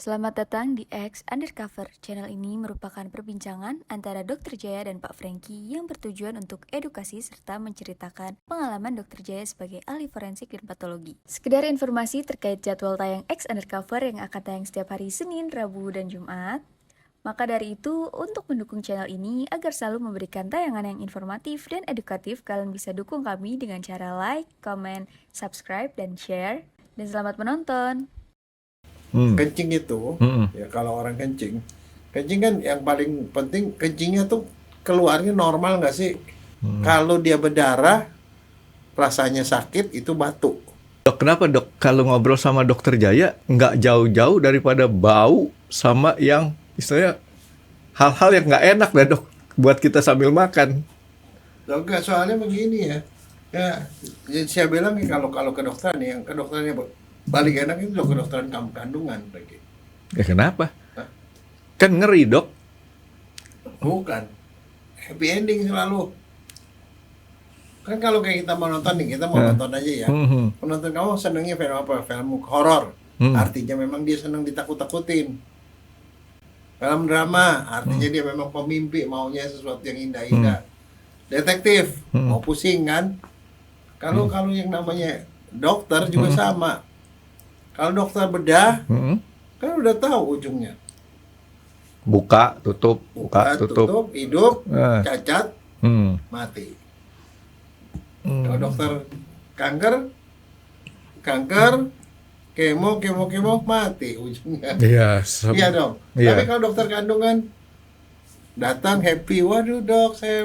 Selamat datang di X Undercover. Channel ini merupakan perbincangan antara Dr. Jaya dan Pak Franky yang bertujuan untuk edukasi serta menceritakan pengalaman Dr. Jaya sebagai ahli forensik dan patologi. Sekedar informasi terkait jadwal tayang X Undercover yang akan tayang setiap hari Senin, Rabu, dan Jumat. Maka dari itu, untuk mendukung channel ini agar selalu memberikan tayangan yang informatif dan edukatif, kalian bisa dukung kami dengan cara like, comment, subscribe, dan share. Dan selamat menonton! Kencing itu, ya kalau orang kencing kan yang paling penting kencingnya tuh keluarnya normal nggak sih? Kalau dia berdarah, rasanya sakit, itu batuk. Dok, kenapa dok kalau ngobrol sama dokter Jaya nggak jauh-jauh daripada bau sama yang istilahnya hal-hal yang nggak enak dah dok buat kita sambil makan? Enggak, soalnya begini ya, saya bilang nih kalau kedokteran nih, yang kedokterannya balik enak itu kedokteran kandungan lagi. Ya kenapa? Hah? Kan ngeri dok. Bukan, happy ending selalu. Kan kalau kayak kita mau nonton nih, kita mau nonton aja ya. Penonton kamu senengnya film apa? Film horor. Artinya memang dia seneng ditakut-takutin. Film drama, artinya dia memang pemimpi, maunya sesuatu yang indah-indah. Detektif, mau pusing kan? Kalau yang namanya dokter juga sama. Kalau dokter bedah, kan udah tahu ujungnya. Buka, tutup, buka, tutup. Hidup, cacat, mati. Kalau dokter kanker, kemo, mati ujungnya. Iya. Iya dong. Iya. Tapi kalau dokter kandungan datang happy, waduh dok, saya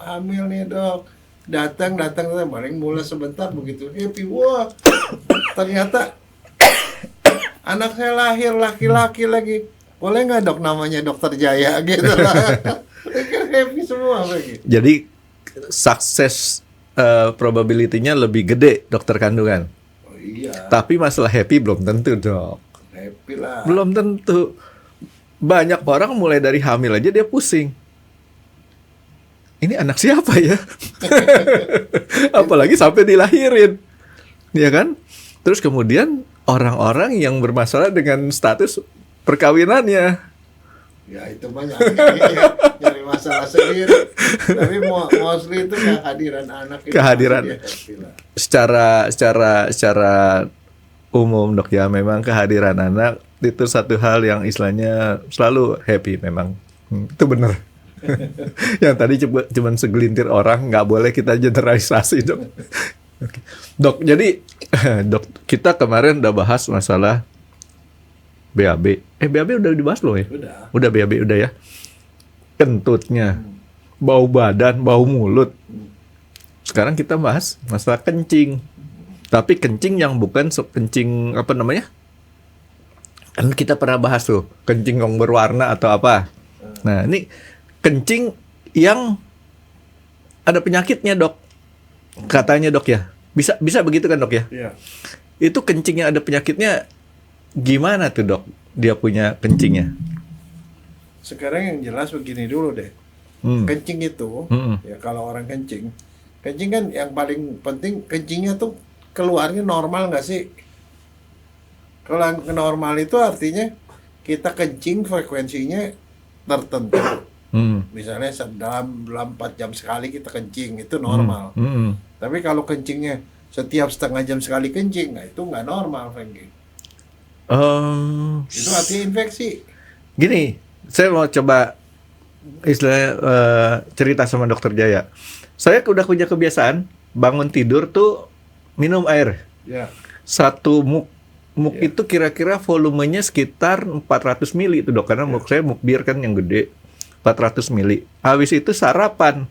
hamil nih dok. Datang paling mulai sebentar begitu happy, wah ternyata anak saya lahir laki-laki lagi. Boleh nggak dok namanya dokter Jaya gitu lah. Happy semua lagi. Jadi sukses probability-nya lebih gede dokter kandungan. Oh iya. Tapi masalah happy belum tentu dok. Happy lah. Belum tentu. Banyak orang mulai dari hamil aja dia pusing. Ini anak siapa ya? Apalagi sampai dilahirin. Ya kan? Terus kemudian orang-orang yang bermasalah dengan status perkawinannya. Ya itu banyak. Nyari masalah sendiri. Tapi mostly itu kehadiran anak itu. Kehadiran. Secara umum dok ya, memang kehadiran anak itu satu hal yang istilahnya selalu happy memang. Itu benar. Yang tadi cuma segelintir orang, nggak boleh kita generalisasi dok. Dok, jadi dok, kita kemarin udah bahas masalah BAB. BAB udah dibahas loh ya? Udah BAB udah ya. Kentutnya, bau badan, bau mulut. Sekarang kita bahas masalah kencing. Tapi kencing yang bukan kencing apa namanya? Kan kita pernah bahas tuh, kencing yang berwarna atau apa. Nah, ini kencing yang ada penyakitnya dok. Katanya dok ya. Bisa begitu kan dok ya? Iya. Itu kencing yang ada penyakitnya gimana tuh dok? Dia punya kencingnya. Sekarang yang jelas begini dulu deh. Kencing itu, ya kalau orang kencing kan yang paling penting kencingnya tuh keluarnya normal nggak sih? Kalau normal itu artinya kita kencing frekuensinya tertentu. Misalnya dalam 4 jam sekali kita kencing, itu normal. Tapi kalau kencingnya setiap setengah jam sekali kencing, nah itu nggak normal, Franky. Itu artinya infeksi. Gini, saya mau coba istilahnya cerita sama dokter Jaya. Saya udah punya kebiasaan bangun tidur tuh minum air. Ya. Satu muk itu kira-kira volumenya sekitar 400 mili itu dok, karena muk saya muk bir kan yang gede. 400 mili. Habis itu sarapan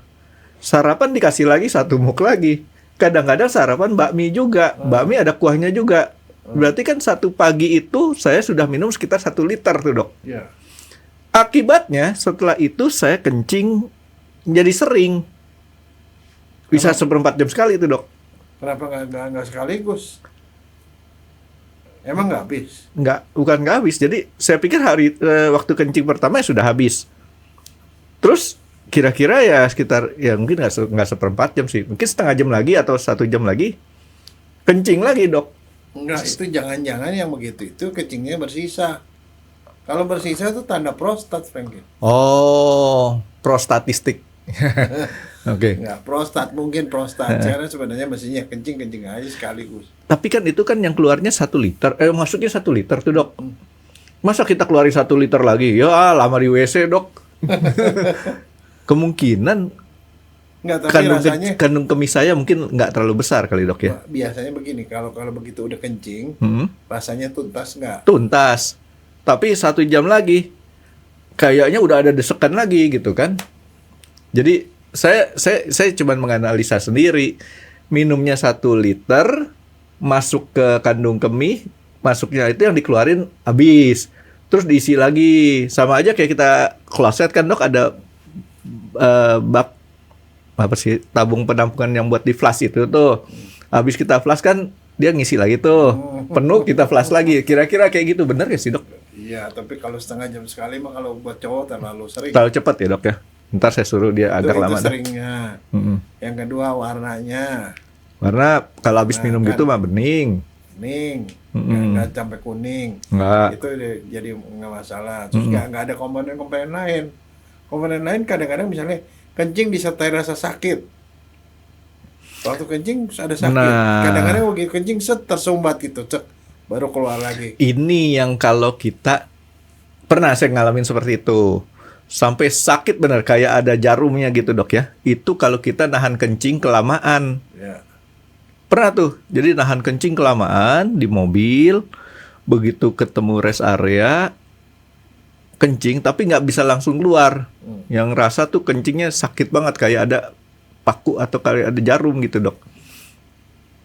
dikasih lagi 1 muk lagi. Kadang-kadang sarapan bakmi juga. Bakmi ada kuahnya juga. Berarti kan satu pagi itu saya sudah minum sekitar 1 liter tuh dok. Ya. Akibatnya setelah itu saya kencing jadi sering. Bisa 1/4 jam sekali itu dok. Kenapa nggak sekaligus? Emang nggak habis? Bukan nggak habis. Jadi saya pikir waktu kencing pertama sudah habis. Terus kira-kira ya sekitar ya mungkin nggak 1/4 jam sih, mungkin setengah jam lagi atau 1 jam lagi kencing lagi dok. Enggak, itu jangan-jangan yang begitu itu kencingnya bersisa. Kalau bersisa itu tanda prostat, Frankie. Oh, prostatistik. Oke. Enggak, prostat mungkin prostat. Karena sebenarnya mestinya kencing aja sekaligus. Tapi kan itu kan yang keluarnya 1 liter. Maksudnya 1 liter tuh, Dok. Masa kita keluarin 1 liter lagi? Ya, lama di WC, Dok. Kemungkinan Enggak, tapi rasanya kandung kemih saya mungkin nggak terlalu besar kali, Dok ya. biasanya begini, kalau begitu udah kencing, rasanya tuntas nggak? Tuntas. Tapi 1 jam lagi kayaknya udah ada desekan lagi gitu kan. Jadi saya cuma menganalisa sendiri. Minumnya 1 liter, masuk ke kandung kemih, masuknya itu yang dikeluarin habis. Terus diisi lagi. Sama aja kayak kita kloset kan, Dok, ada bak apa sih, tabung penampungan yang buat di flash itu tuh. Habis kita flash kan dia ngisi lagi tuh. Penuh kita flash lagi. Kira-kira kayak gitu, bener ya sih, Dok? Iya, tapi kalau setengah jam sekali mah kalau buat cowok terlalu sering. Terlalu cepat ya, Dok ya. Ntar saya suruh dia agak itu lama dah. seringnya. Yang kedua warnanya. Karena kalau habis minum kan gitu mah bening. Kuning, nggak sampai kuning. Enggak. Itu jadi nggak masalah. Terus nggak ada komponen-komponen lain. Komponen lain kadang-kadang misalnya kencing disertai rasa sakit. Waktu kencing ada sakit. Nah. Kadang-kadang begitu kencing tersumbat gitu, cek, baru keluar lagi. Ini yang kalau kita pernah saya ngalamin seperti itu. Sampai sakit bener kayak ada jarumnya gitu, Dok ya. Itu kalau kita nahan kencing kelamaan. Ya. Pernah tuh. Jadi nahan kencing kelamaan di mobil, begitu ketemu rest area kencing tapi nggak bisa langsung keluar. Yang rasa tuh kencingnya sakit banget kayak ada paku atau kayak ada jarum gitu, Dok.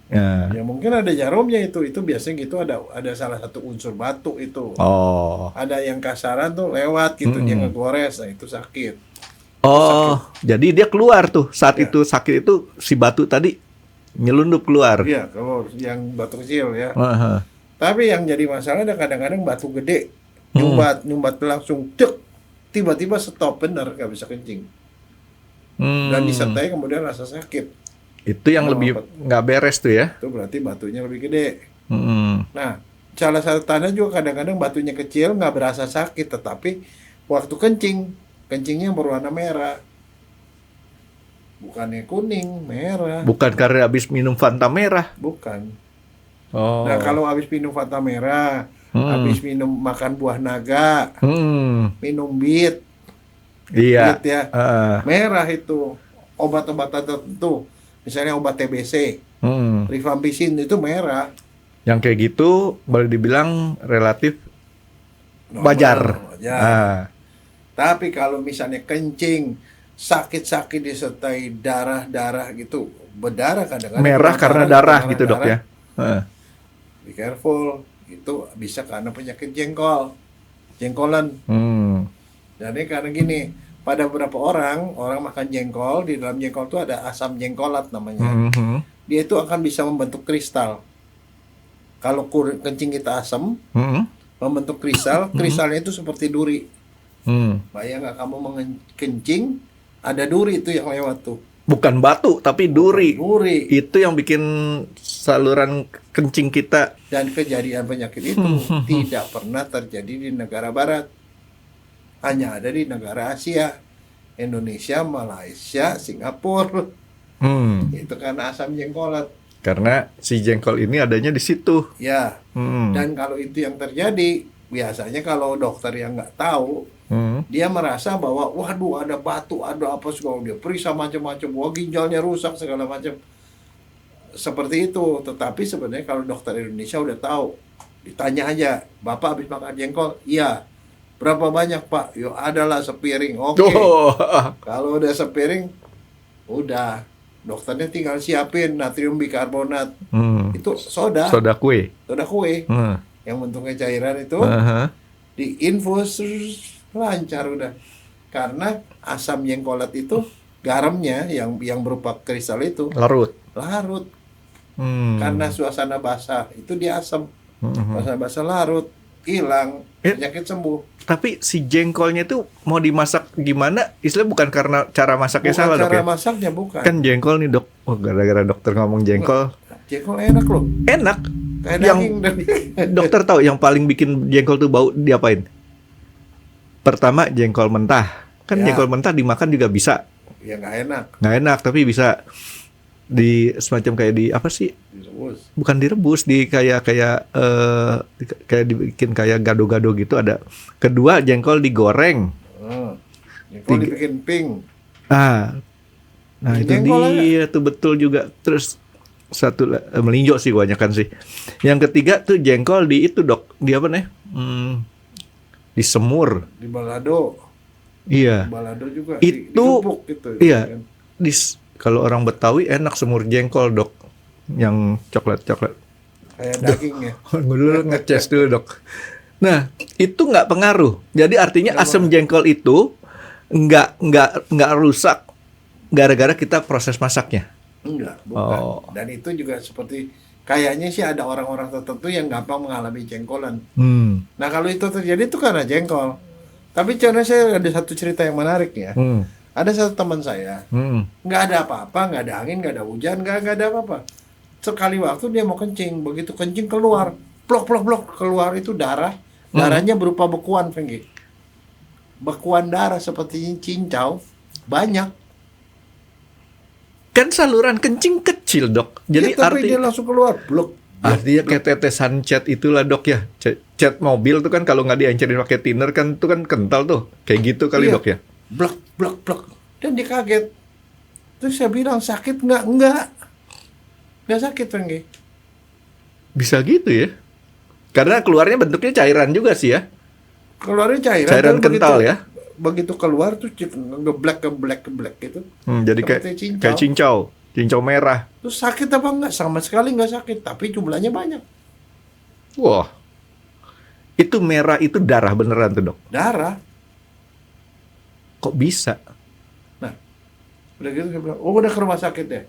Ya mungkin ada jarumnya itu biasanya gitu, ada salah satu unsur batu itu. Oh. Ada yang kasaran tuh lewat gitu, dia ngegores, nah itu sakit. Oh, jadi dia keluar tuh saat Ya. itu sakit itu si batu tadi nyelundup keluar. Iya, kalau yang batu kecil ya. Aha. Tapi yang jadi masalah ada kadang-kadang batu gede nyumbat langsung cek, tiba-tiba stop bener, nggak bisa kencing. Dan disertai kemudian rasa sakit. Itu yang lebih nggak beres tuh ya. Itu berarti batunya lebih gede. Hmm. Nah, salah satu tanda juga kadang-kadang batunya kecil nggak berasa sakit, tetapi waktu kencingnya berwarna merah. Bukannya kuning, merah. Bukan karena habis minum Fanta merah. Bukan. Oh. Nah, kalau habis minum Fanta merah, habis minum makan buah naga, minum bit, Iya. bit ya, merah itu. Obat-obatan tertentu, misalnya obat TBC, rifampicin itu merah. Yang kayak gitu boleh dibilang relatif Normal, wajar. wajar. Tapi kalau misalnya kencing, sakit-sakit disertai darah-darah gitu, berdarah kadang-kadang. Merah karena darah gitu, Dok ya. Be careful, itu bisa karena penyakit jengkolan. Jadi karena gini, pada beberapa orang makan jengkol, di dalam jengkol itu ada asam jengkolat namanya. Dia itu akan bisa membentuk kristal. Kalau kencing kita asam, membentuk kristal, kristalnya itu seperti duri. Bayang nggak kamu kencing, ada duri itu yang lewat tuh. Bukan batu tapi duri. Duri. Itu yang bikin saluran kencing kita. Dan kejadian penyakit itu tidak pernah terjadi di negara barat. Hanya ada di negara Asia. Indonesia, Malaysia, Singapura. Itu karena asam jengkolat. Karena si jengkol ini adanya di situ. Ya. Dan kalau itu yang terjadi, biasanya kalau dokter yang nggak tahu, dia merasa bahwa waduh ada batu, ada apa segala, dia periksa macam-macam, wah ginjalnya rusak segala macam. Seperti itu. Tetapi sebenarnya kalau dokter Indonesia udah tahu, ditanya aja, Bapak habis makan jengkol? Iya. Berapa banyak, Pak? Yo adalah sepiring. Oke. Kalau udah sepiring, udah. Dokternya tinggal siapin natrium bikarbonat. Itu soda kue. Yang bentuknya cairan itu diinfus lancar udah. Karena asam jengkolat itu garamnya yang berupa kristal itu larut. Karena suasana basah itu dia asam. Suasana basah larut, hilang, penyakit sembuh. Tapi si jengkolnya itu mau dimasak gimana? Istilah bukan karena cara masaknya bukan salah, Dok ya? Cara masaknya bukan. Kan jengkol nih, Dok. Oh, gara-gara dokter ngomong jengkol. Jengkol enak loh. Enak. Kayak Yang daging dan dokter tahu yang paling bikin jengkol tuh bau diapain? Pertama jengkol mentah. Kan Ya. jengkol mentah dimakan juga bisa. Ya nggak enak Nggak enak, tapi bisa di semacam kayak di apa sih? direbus. Bukan direbus, di kayak dibikin kayak gado-gado gitu ada. Kedua jengkol digoreng. Jengkol dibikin pink. Nah itu Jengkol dia tuh betul juga. Terus satu melinjo sih kebanyakan sih. Yang ketiga tuh jengkol di itu dok, di apa nih? Disemur. Di balado. Iya. Balado juga. Itu Ditumpuk gitu. iya. Kan. Kalau orang Betawi enak semur jengkol dok, yang coklat. Kayak daging ya. Dulu ngeces dulu dok. Nah itu nggak pengaruh. Jadi artinya asam jengkol itu nggak rusak gara-gara kita proses masaknya. Enggak, bukan. Oh. Dan itu juga seperti kayaknya sih ada orang-orang tertentu yang gampang mengalami jengkolan. Nah kalau itu terjadi itu karena jengkol. Tapi contohnya saya ada satu cerita yang menarik ya. Ada satu teman saya, nggak ada apa-apa, nggak ada angin, nggak ada hujan, nggak ada apa-apa. Sekali waktu dia mau kencing, begitu kencing keluar, blok keluar itu darah. Darahnya berupa bekuan, Fengki. Bekuan darah seperti cincau, banyak. Kan saluran kencing kecil dok. Jadi Ya, tapi dia langsung keluar, blok. artinya kayak tetesan cat itulah dok ya. Cat mobil tuh kan kalau nggak dihancurin pakai thinner kan tuh kan kental tuh. Kayak gitu kali Iya. dok ya. Blok. Dan dia kaget. Terus saya bilang sakit nggak? Nggak sakit, Fengki. Bisa gitu ya. Karena keluarnya bentuknya cairan juga sih ya. Keluarnya cairan. Cairan tapi kental ya. Begitu keluar tuh geblek gitu. Jadi Seperti kayak cincau merah. Terus sakit apa enggak? Sama sekali nggak sakit, tapi jumlahnya banyak. Wah. Itu merah itu darah beneran tuh dok. Darah. Kok bisa? Udah gitu saya bilang, udah ke rumah sakit deh.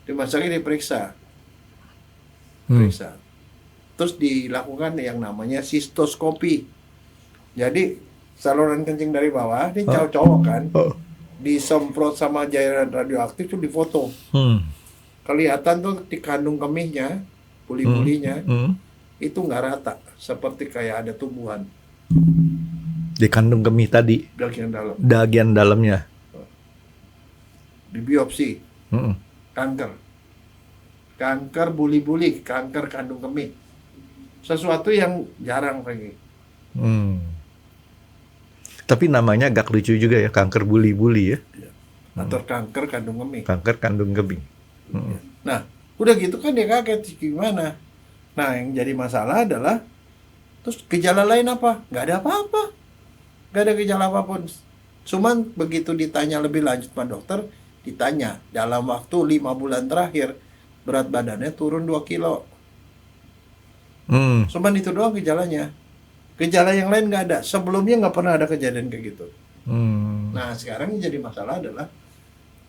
Di rumah sakit diperiksa. Terus dilakukan yang namanya sistoskopi. Jadi saluran kencing dari bawah, ini cowok kan, disemprot sama cairan radioaktif itu difoto. Kelihatan tuh di kandung kemihnya, buli-bulinya, itu nggak rata, seperti kayak ada tumbuhan Di kandung kemih tadi, bagian dalam. bagian dalamnya. Di biopsi, kanker buli-buli, kanker kandung kemih, sesuatu yang jarang lagi. Tapi namanya agak lucu juga ya, kanker buli-buli ya. Atau kanker kandung kemih. Kanker kandung kemih. Nah, udah gitu kan dia kaget gimana. Nah, yang jadi masalah adalah terus gejala lain apa? Nggak ada apa-apa. Nggak ada gejala apapun. Cuman begitu ditanya lebih lanjut sama dokter, ditanya dalam waktu 5 bulan terakhir berat badannya turun 2 kilo. Cuman itu doang gejalanya. Gejala yang lain nggak ada. Sebelumnya nggak pernah ada kejadian kayak gitu. Nah, sekarang yang jadi masalah adalah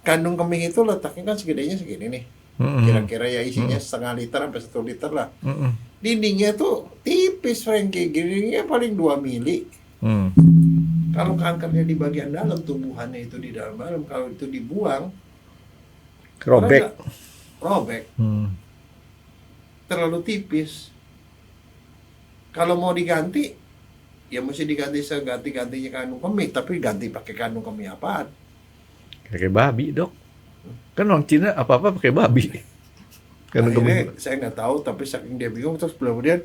kandung kemih itu letaknya kan segedenya segini nih. Kira-kira ya isinya setengah liter sampai 1 liter lah. Dindingnya tuh tipis, Frankie. Dindingnya paling 2 mili. Kalau kankernya di bagian dalam, tumbuhannya itu di dalam, kalau itu dibuang, Robek. robek. Terlalu tipis. Kalau mau diganti, ya mesti diganti seganti-gantinya kandung kemih, tapi ganti pakai kandung kemih apaan? Kayak babi dok. Kan orang Cina apa-apa pakai babi. Kandung Akhirnya kemih. saya nggak tahu, tapi saking dia bingung, terus kemudian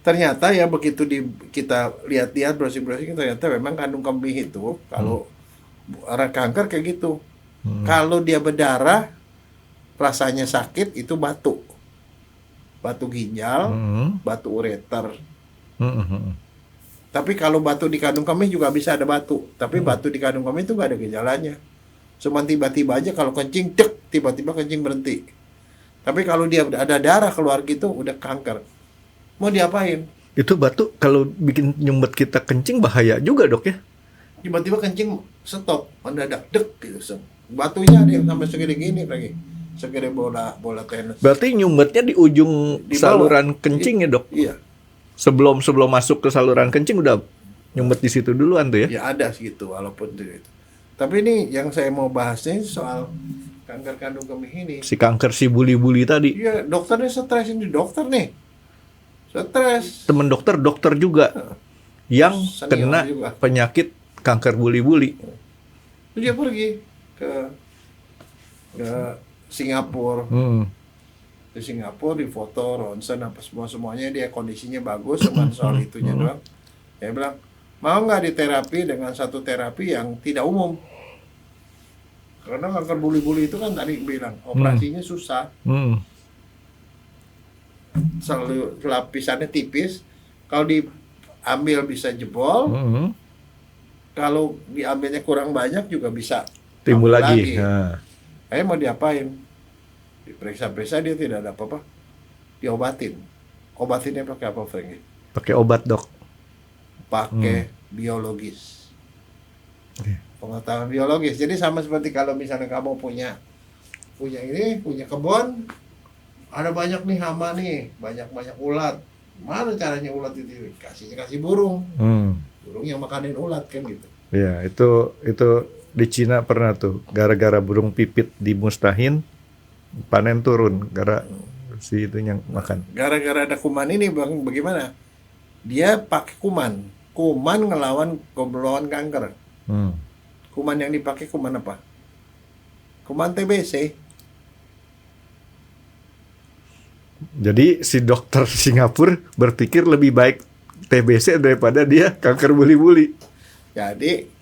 ternyata ya begitu kita lihat-lihat browsing-browsing, ternyata memang kandung kemih itu kalau orang kanker kayak gitu. Kalau dia berdarah, rasanya sakit, itu batu ginjal, batu ureter. Tapi kalau batu di kandung kemih juga bisa ada batu. Tapi batu di kandung kemih itu nggak ada gejalanya. Cuma tiba-tiba aja kalau kencing, tiba-tiba kencing berhenti. Tapi kalau dia ada darah keluar gitu, udah kanker. Mau diapain? Itu batu kalau bikin nyumbet kita kencing bahaya juga dok ya. Tiba-tiba kencing stop, mendadak dek gitu. Batunya ada yang sampai segede gini lagi. Segede bola tenis. Berarti nyumbetnya di ujung Di bawah. saluran kencing ya dok. Iya. Sebelum masuk ke saluran kencing udah nyumbet di situ duluan tuh ya. Ya ada segitu walaupun itu. Tapi ini yang saya mau bahasnya soal kanker kandung kemih ini. Si kanker si buli-buli tadi. Iya, dokternya stres ini, dokter nih. Stres. Temen dokter juga yang Senior kena juga. penyakit kanker buli-buli. Dia pergi ke Singapura. Di Singapura di foto ronsen apa semuanya dia kondisinya bagus, cuma soal itunya doang. Dia bilang mau nggak diterapi dengan satu terapi yang tidak umum, karena kanker buli-buli itu kan tadi bilang operasinya susah, selalu lapisannya tipis, kalau diambil bisa jebol, kalau diambilnya kurang banyak juga bisa timbul lagi. Nah. Mau diapain? Diperiksa-periksa dia tidak ada apa-apa, diobatin. Obatinnya pakai apa, Frank? Pakai obat, Dok. Pakai biologis. Pengetahuan biologis. Jadi sama seperti kalau misalnya kamu punya kebun, ada banyak nih hama nih, banyak ulat. Mana caranya ulat itu? Kasih burung. Burung yang makanin ulat kan gitu. Ya, itu di Cina pernah tuh, gara-gara burung pipit dimusnahin, panen turun gara si itu yang makan. Gara-gara ada kuman ini bang, bagaimana? Dia pakai kuman ngelawan kanker. Kuman yang dipakai kuman apa? Kuman TBC. Jadi si dokter Singapura berpikir lebih baik TBC daripada dia kanker buli-buli. Jadi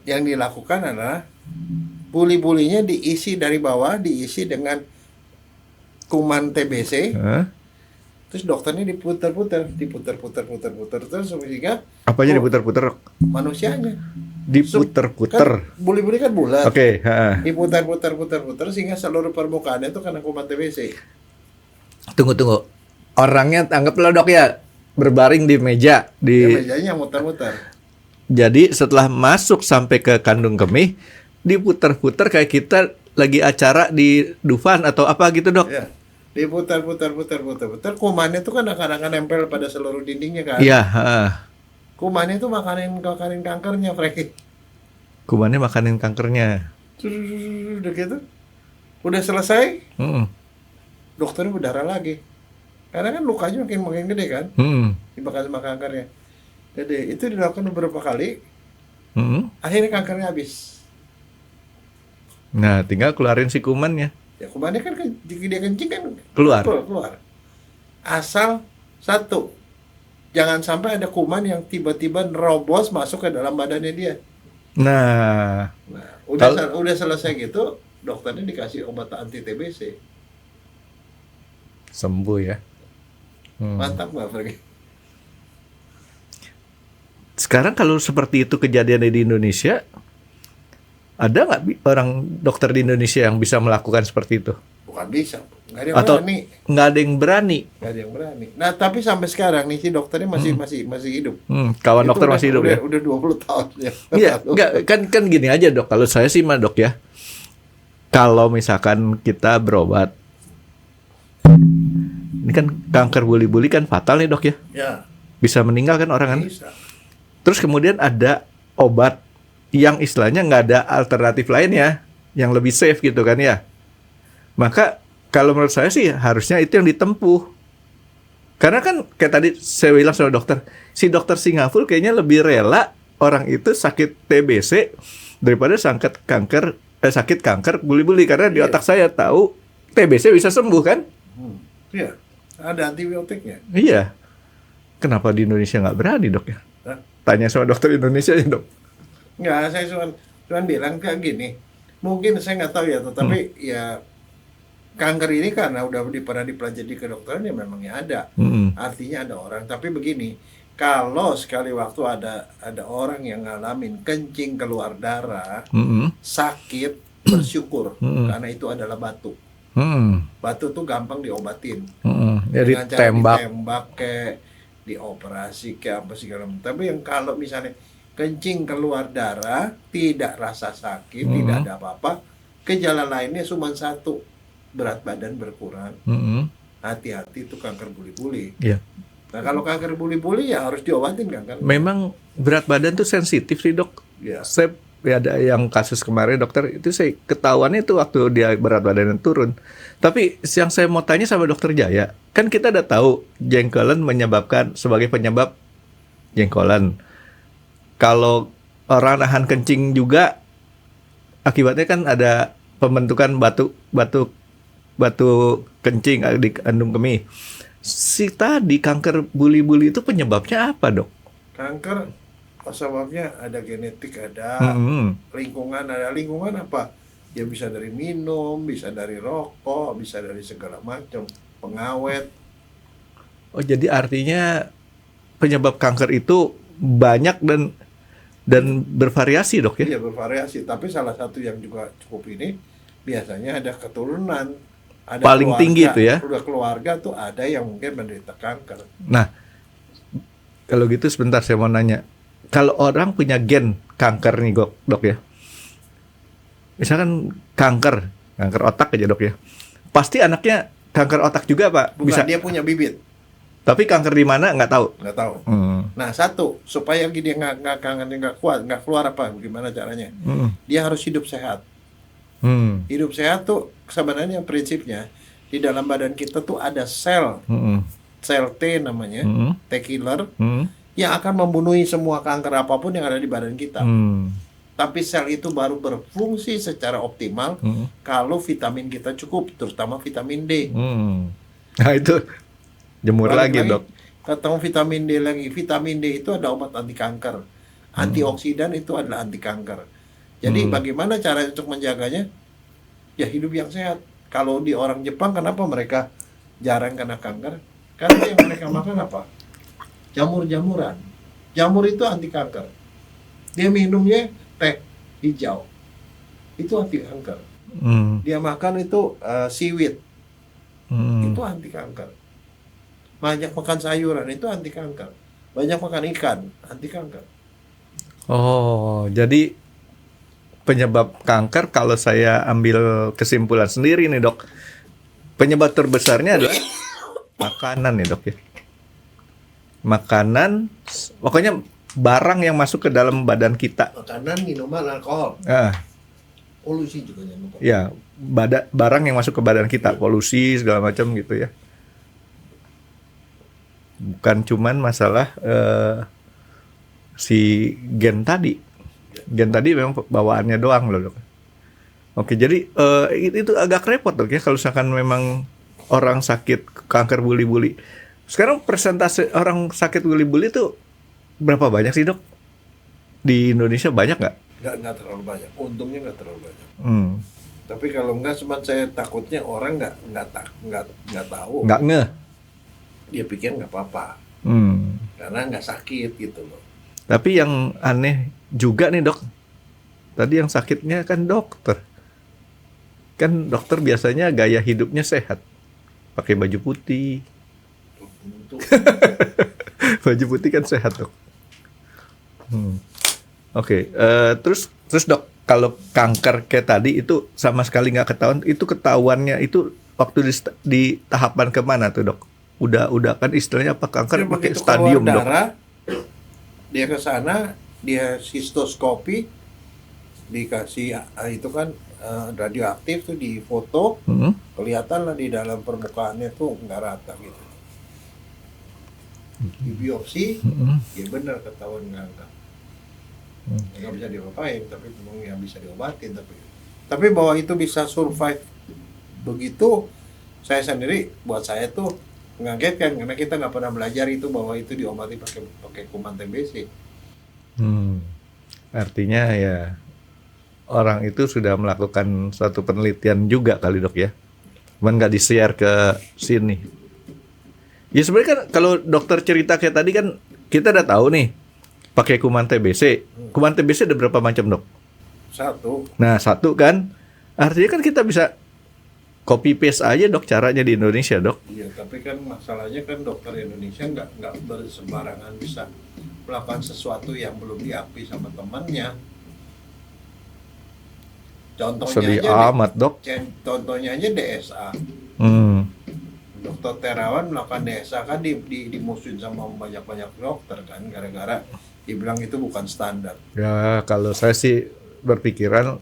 yang dilakukan adalah buli-bulinya diisi dari bawah, diisi dengan kuman TBC. Terus dokternya diputer-puter terus sehingga apanya diputer-puter? Manusianya diputer-puter. Kan, buli-buli kan bulat. Oke, diputer-puter sehingga seluruh permukaannya itu kena kuman TBC. Tunggu. Orangnya anggaplah Dok ya berbaring di meja mejanya muter-muter. Jadi setelah masuk sampai ke kandung kemih, diputar-putar kayak kita lagi acara di Dufan atau apa gitu, Dok? Ya, diputar-putar. Kumannya itu kan akan nempel pada seluruh dindingnya kan? Iya. Kumannya itu makanin kankernya, Franky. Kumannya makanin kankernya. Udah gitu, udah selesai. Dokternya berdarah lagi, karena kan lukanya makin gede kan? Dimakan sama kankernya. Jadi itu dilakukan beberapa kali, akhirnya kankernya habis. Nah, tinggal keluarin si kumannya. Ya kumannya kan dia kencing kan keluar. Asal satu, jangan sampai ada kuman yang tiba-tiba nerobos masuk ke dalam badannya dia. Nah udah selesai gitu, dokternya dikasih obat anti TBC. Sembuh ya. Mantap nggak, Franky? Sekarang kalau seperti itu kejadian di Indonesia, ada nggak orang dokter di Indonesia yang bisa melakukan seperti itu? Bukan bisa, nggak ada yang berani. Nggak ada yang berani. Nah tapi sampai sekarang nih si dokternya masih hidup. Kawan dokter masih hidup ya? Udah 20 tahun ya. Iya, kan gini aja Dok. Kalau saya sih mah Dok ya, kalau misalkan kita berobat, ini kan kanker buli-buli kan fatal ya Dok ya? Ya. Bisa meninggal kan orang kan? Bisa. Terus kemudian ada obat yang istilahnya nggak ada alternatif lain ya, yang lebih safe gitu kan ya. Maka kalau menurut saya sih harusnya itu yang ditempuh. Karena kan kayak tadi saya bilang sama dokter, si dokter Singapura kayaknya lebih rela orang itu sakit TBC daripada sakit kanker buli-buli, karena di otak saya tahu TBC bisa sembuh kan? Iya, ada antibiotiknya. Iya. Kenapa di Indonesia nggak berani Dok ya? Tanya sama dokter Indonesia ya Dok. Nggak, saya cuma bilang kayak gini. Mungkin saya nggak tahu ya, tetapi ya kanker ini karena udah pernah dipelajari ke kedokteran ya memangnya ada. Artinya ada orang. Tapi begini, kalau sekali waktu ada orang yang ngalamin kencing keluar darah, sakit, bersyukur karena itu adalah batu. Batu tuh gampang diobatin. Jadi dengan cara ditembak kayak dioperasi kayak apa segala macam. Tapi yang kalau misalnya kencing keluar darah, tidak rasa sakit, tidak ada apa-apa, gejala lainnya cuma satu, berat badan berkurang. Hati-hati itu kanker buli-buli. Iya. Nah kalau kanker buli-buli ya harus diobatin kan? Memang berat badan tuh sensitif sih Dok. Ya. Saya ada yang kasus kemarin dokter itu saya ketahuannya itu waktu dia berat badannya turun. Tapi yang saya mau tanya sama dokter Jaya, kan kita udah tahu jengkolan sebagai penyebab jengkolan. kalau orang nahan kencing juga akibatnya kan ada pembentukan batu kencing di kandung kemih. Si tadi kanker buli-buli itu penyebabnya apa, Dok? Kanker sebabnya ada genetik, ada lingkungan, apa? Ya bisa dari minum, bisa dari rokok, bisa dari segala macam, pengawet. Oh, jadi artinya penyebab kanker itu banyak dan bervariasi, Dok ya? Iya, bervariasi, tapi salah satu yang juga cukup ini biasanya ada keturunan, ada Paling keluarga, tinggi itu ya? Udah keluarga tuh ada yang mungkin menderita kanker. Nah, kalau gitu sebentar saya mau nanya. Kalau orang punya gen kanker nih, Dok ya. Misalkan kanker otak aja, Dok ya. Pasti anaknya kanker otak juga, Pak? Bukan, dia punya bibit. Tapi kanker di mana nggak tahu. Nggak tahu. Nah, satu, supaya dia nggak kuat, nggak keluar apa, gimana caranya? Dia harus hidup sehat. Hidup sehat tuh sebenarnya prinsipnya di dalam badan kita tuh ada sel T namanya, T killer, yang akan membunuhi semua kanker apapun yang ada di badan kita. Tapi sel itu baru berfungsi secara optimal kalau vitamin kita cukup, terutama vitamin D. Nah itu jemur lagi, Dok. Ketemu vitamin D lagi. Vitamin D itu ada obat anti kanker. Antioksidan itu adalah anti kanker. Jadi bagaimana cara untuk menjaganya? Ya hidup yang sehat. Kalau di orang Jepang kenapa mereka jarang kena kanker? Karena yang mereka makan apa? Jamur-jamuran. Jamur itu anti kanker. Dia minumnya teh hijau. Itu anti kanker. Dia makan itu seaweed. Itu anti kanker. Banyak makan sayuran itu anti kanker. Banyak makan ikan anti kanker. Oh, jadi penyebab kanker kalau saya ambil kesimpulan sendiri nih, Dok. Penyebab terbesarnya adalah makanan nih, Dok ya. Makanan, pokoknya barang yang masuk ke dalam badan kita. Makanan, minuman, alkohol. Polusi juga jangan lupa. Ya, barang yang masuk ke badan kita, polusi segala macam gitu ya. Bukan cuman masalah si gen tadi. Gen tadi memang bawaannya doang loh, Dok. Oke, jadi itu agak repot, Dok ya, kalau misalkan memang orang sakit kanker buli-buli. Sekarang persentase orang sakit buli-buli itu berapa banyak sih, Dok? Di Indonesia banyak nggak? Nggak terlalu banyak. Untungnya nggak terlalu banyak. Tapi kalau nggak, cuma saya takutnya orang nggak tahu. Nggak ngeh. Dia pikir nggak apa-apa. Karena nggak sakit gitu loh. Tapi yang aneh juga nih, Dok. Tadi yang sakitnya kan dokter. Kan dokter biasanya gaya hidupnya sehat. Pakai baju putih. Baju putih kan sehat, Dok. Oke, terus Dok, kalau kanker kayak tadi itu sama sekali nggak ketahuan, itu ketahuannya itu waktu di tahapan kemana tuh, Dok? Udah kan istilahnya apa, kanker pakai stadium, Dok? Darah, dia ke sana, dia sistoskopi, dikasih itu kan radioaktif tuh, di foto, kelihatan lah di dalam permukaannya tuh nggak rata gitu. Di biopsi, ya benar ketahuan kanker. Nggak bisa diapain, tapi memang yang bisa diobatin. Tapi bahwa itu bisa survive begitu, saya sendiri, buat saya tuh mengagetkan, karena kita nggak pernah belajar itu bahwa itu diobati pakai kuman TBC. Artinya ya orang itu sudah melakukan suatu penelitian juga kali, Dok ya. Cuman nggak di-share ke sini. Ya sebenarnya kan kalau dokter cerita kayak tadi kan kita udah tahu nih pakai kuman TBC. Kuman TBC ada berapa macam, Dok? Satu. Nah, satu kan. Artinya kan kita bisa copy paste aja, Dok, caranya di Indonesia, Dok. Iya, tapi kan masalahnya kan dokter Indonesia nggak bersembarangan bisa melakukan sesuatu yang belum diakui sama temannya. Contohnya Sedih aja amat, Dok. Contohnya aja DSA. Dokter Terawan melakukan DSA kan dimusuhin sama banyak dokter kan, gara-gara dibilang itu bukan standar. Ya, kalau saya sih berpikiran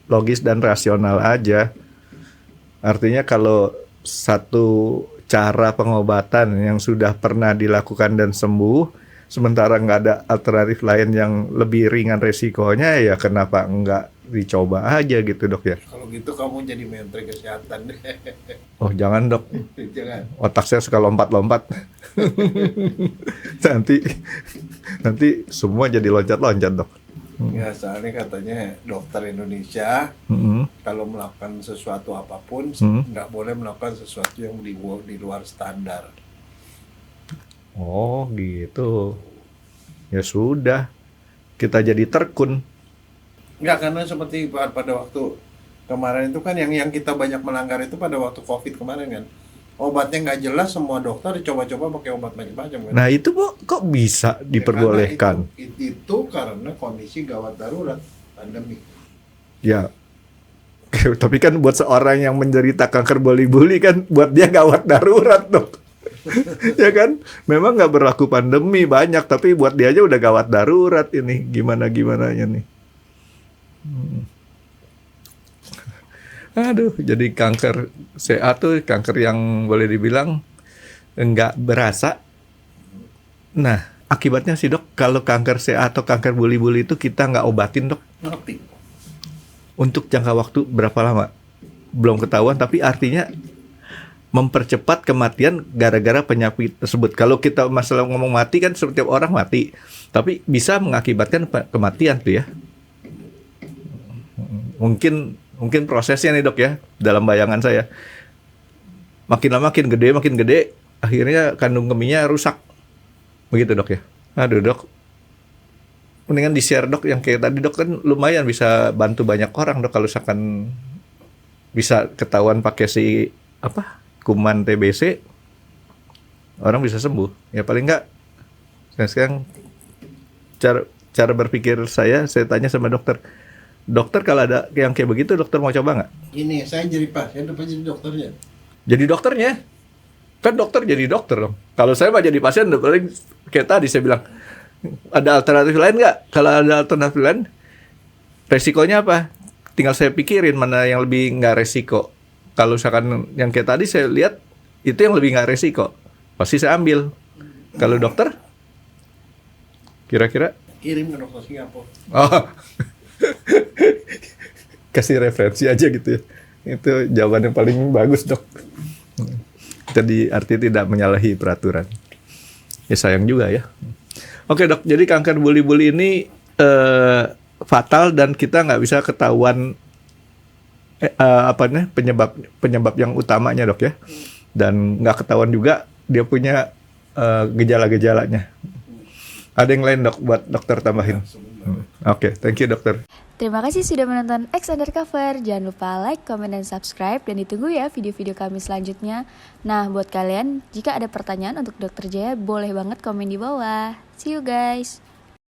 logis dan rasional aja. Artinya kalau satu cara pengobatan yang sudah pernah dilakukan dan sembuh, sementara nggak ada alternatif lain yang lebih ringan resikonya, ya kenapa nggak dicoba aja gitu dok ya? Kalau gitu kamu jadi menteri kesehatan deh. Oh jangan dok, Jangan. otak saya suka lompat-lompat. nanti semua jadi loncat-loncat dok. Ya, soalnya katanya dokter Indonesia kalau melakukan sesuatu apapun nggak boleh melakukan sesuatu yang di luar standar. Oh gitu. Ya sudah, kita jadi terkun. Nggak, karena seperti pada waktu kemarin itu kan yang kita banyak melanggar itu pada waktu COVID kemarin kan. Obatnya nggak jelas, semua dokter coba-coba pakai obat macam-macam kan. Nah itu bu, kok bisa diperbolehkan? Ya, itu karena kondisi gawat darurat pandemi. Ya, tapi kan buat seorang yang menderita kanker buli-buli kan, buat dia gawat darurat dok. Ya kan, memang nggak berlaku pandemi banyak, tapi buat dia aja udah gawat darurat ini. Gimana-gimananya nih. Aduh, jadi kanker CA tuh kanker yang boleh dibilang nggak berasa. Nah, akibatnya sih dok, kalau kanker CA atau kanker buli-buli itu kita nggak obatin dok. Ngerti? Untuk jangka waktu berapa lama? Belum ketahuan, tapi artinya mempercepat kematian gara-gara penyakit tersebut. Kalau kita masalah ngomong mati kan setiap orang mati, tapi bisa mengakibatkan kematian tuh ya. Mungkin prosesnya nih dok ya, dalam bayangan saya. Makin lama makin gede, akhirnya kandung kemihnya rusak. Begitu dok ya. Aduh dok, mendingan di-share dok, yang kayak tadi dok kan lumayan bisa bantu banyak orang dok, kalau misalkan bisa ketahuan pakai si kuman TBC, orang bisa sembuh. Ya paling enggak, sekarang cara berpikir saya tanya sama dokter, kalau ada yang kayak begitu, dokter mau coba nggak? Ini saya jadi pasien apa jadi dokternya? Jadi dokternya. Kan dokter jadi dokter dong. Kalau saya mah jadi pasien, paling kayak tadi saya bilang, ada alternatif lain nggak? Kalau ada alternatif lain, resikonya apa? Tinggal saya pikirin mana yang lebih nggak resiko. Kalau misalkan yang kayak tadi saya lihat, itu yang lebih nggak resiko, pasti saya ambil. Kalau dokter, kira-kira? Kirim ke dokter Singapura. Oh. Kasih referensi aja gitu ya. Itu jawaban yang paling bagus dok. Jadi artinya tidak menyalahi peraturan. Ya sayang juga ya. Oke dok, jadi kanker buli-buli ini fatal dan kita nggak bisa ketahuan penyebab yang utamanya dok ya. Dan nggak ketahuan juga dia punya gejala-gejalanya. Ada yang lain dok buat dokter tambahin? Oke, thank you dokter. Terima kasih sudah menonton X Undercover. Jangan lupa like, comment, dan subscribe. Dan ditunggu ya video-video kami selanjutnya. Nah, buat kalian, jika ada pertanyaan untuk Dr. Jaya, boleh banget komen di bawah. See you guys!